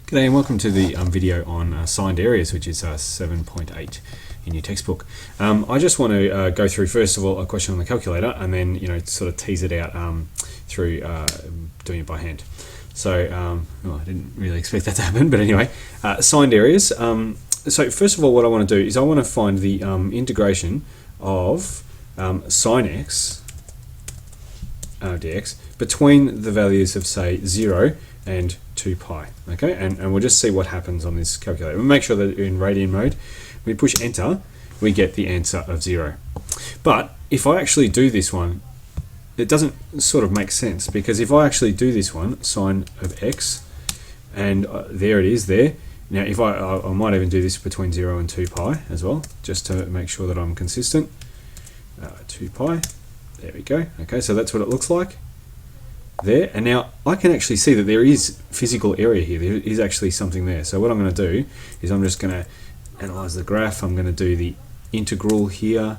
G'day and welcome to the video on signed areas, which is 7.8 in your textbook. I just want to go through first of all a question on the calculator and then sort of tease it out through doing it by hand. So I didn't really expect that to happen, but anyway, signed areas. So first of all, what I want to do is I want to find the integration of sine x dx between the values of, say, 0 and 2 pi. Okay, and we'll just see what happens on this calculator. We'll make sure that in radian mode, we push enter, we get the answer of 0. But if I actually do this one, it doesn't sort of make sense, because if I actually do this one, sine of x, and there it is there. Now if I might even do this between 0 and 2 pi as well, just to make sure that I'm consistent. 2 pi, there we go. Okay, so that's what it looks like there, and now I can actually see that there is physical area here. There is actually something there. So what I'm going to do is I'm just going to analyze the graph. I'm going to do the integral here,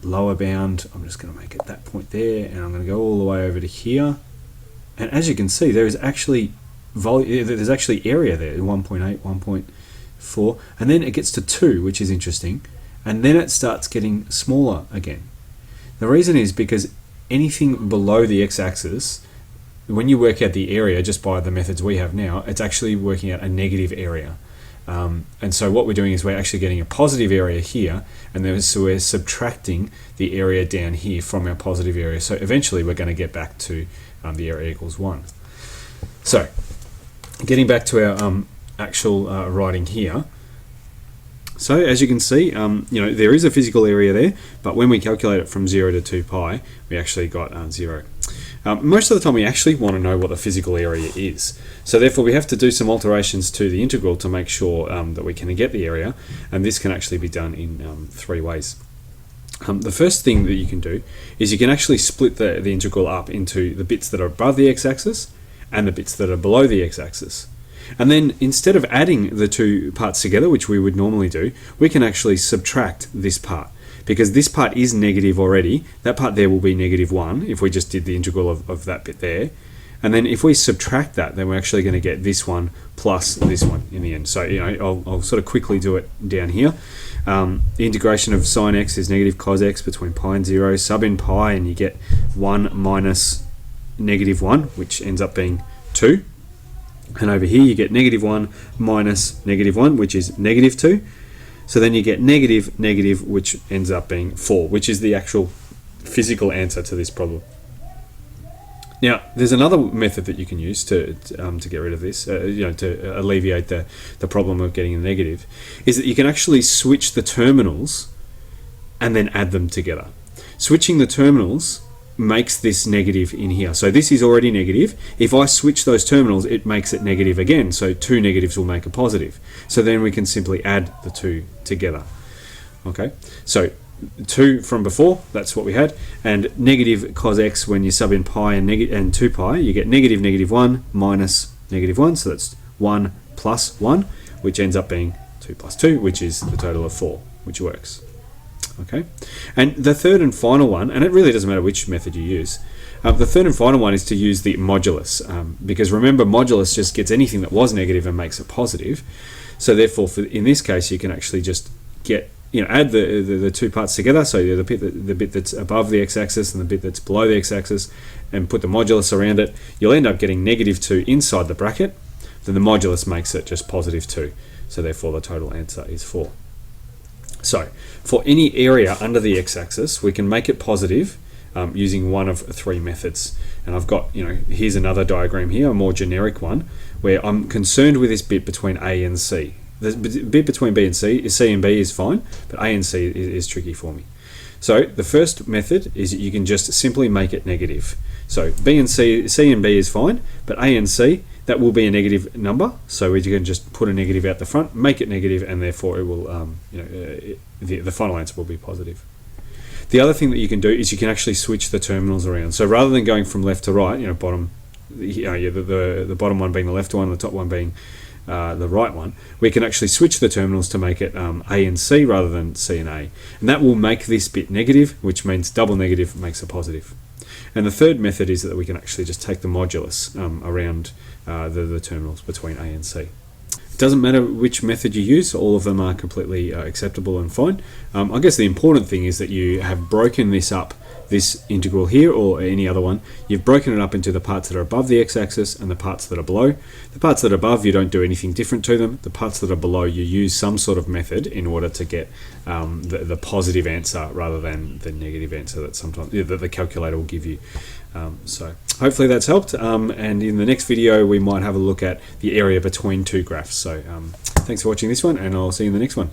lower bound. I'm just going to make it that point there, and I'm going to go all the way over to here. And as you can see, there is actually there's actually area there, 1.8, 1.4, and then it gets to 2, which is interesting, and then it starts getting smaller again. The reason is because anything below the x-axis, when you work out the area just by the methods we have now, it's actually working out a negative area. And so what we're doing is we're actually getting a positive area here, and then so we're subtracting the area down here from our positive area. So eventually we're going to get back to the area equals 1. So getting back to our actual writing here. So as you can see, there is a physical area there, but when we calculate it from 0 to 2 pi, we actually got 0. Most of the time we actually want to know what the physical area is. So therefore we have to do some alterations to the integral to make sure that we can get the area, and this can actually be done in 3 ways. The first thing that you can do is you can actually split the integral up into the bits that are above the x-axis and the bits that are below the x-axis. And then instead of adding the two parts together, which we would normally do, we can actually subtract this part, because this part is negative already. That part there will be -1 if we just did the integral of that bit there. And then if we subtract that, then we're actually going to get this one plus this one in the end. So I'll sort of quickly do it down here. The integration of sine x is negative cos x between pi and 0. Sub in pi and you get 1 minus -1, which ends up being 2. And over here you get -1 minus -1, which is -2. So then you get negative, which ends up being 4, which is the actual physical answer to this problem. Now, there's another method that you can use to get rid of this, to alleviate the problem of getting a negative, is that you can actually switch the terminals and then add them together. Switching the terminals makes this negative in here. So this is already negative. If I switch those terminals, it makes it negative again. So 2 negatives will make a positive. So then we can simply add the 2 together. Okay, so 2 from before, that's what we had, and negative cos x, when you sub in pi and 2 pi, you get -1 minus -1, so that's 1 plus 1, which ends up being 2 plus 2, which is the total of 4, which works. Okay, and the third and final one, and it really doesn't matter which method you use, the third and final one is to use the modulus, because remember, modulus just gets anything that was negative and makes it positive. So therefore, in this case, you can actually just get, add the two parts together, so the bit that's above the x-axis and the bit that's below the x-axis, and put the modulus around it. You'll end up getting -2 inside the bracket. Then the modulus makes it just +2. So therefore, the total answer is 4. So for any area under the x-axis, we can make it positive using one of 3 methods. And I've got, here's another diagram here, a more generic one, where I'm concerned with this bit between A and C. The bit between B and C and B is fine, but A and C is tricky for me. So the first method is that you can just simply make it negative. So B and C and B is fine, but A and C, that will be a negative number. So we can just put a negative out the front, make it negative, and therefore it will, the final answer will be positive. The other thing that you can do is you can actually switch the terminals around. So rather than going from left to right, bottom, the bottom one being the left one, the top one being the right one, we can actually switch the terminals to make it A and C rather than C and A. And that will make this bit negative, which means double negative makes a positive. And the third method is that we can actually just take the modulus around the terminals between A and C. doesn't matter which method you use, all of them are completely acceptable and fine. I guess the important thing is that you have broken this up, this integral here or any other one, you've broken it up into the parts that are above the x-axis and the parts that are below. The parts that are above, you don't do anything different to them. The parts that are below, you use some sort of method in order to get the positive answer rather than the negative answer that sometimes that the calculator will give you. So hopefully that's helped, and in the next video we might have a look at the area between two graphs. So thanks for watching this one, and I'll see you in the next one.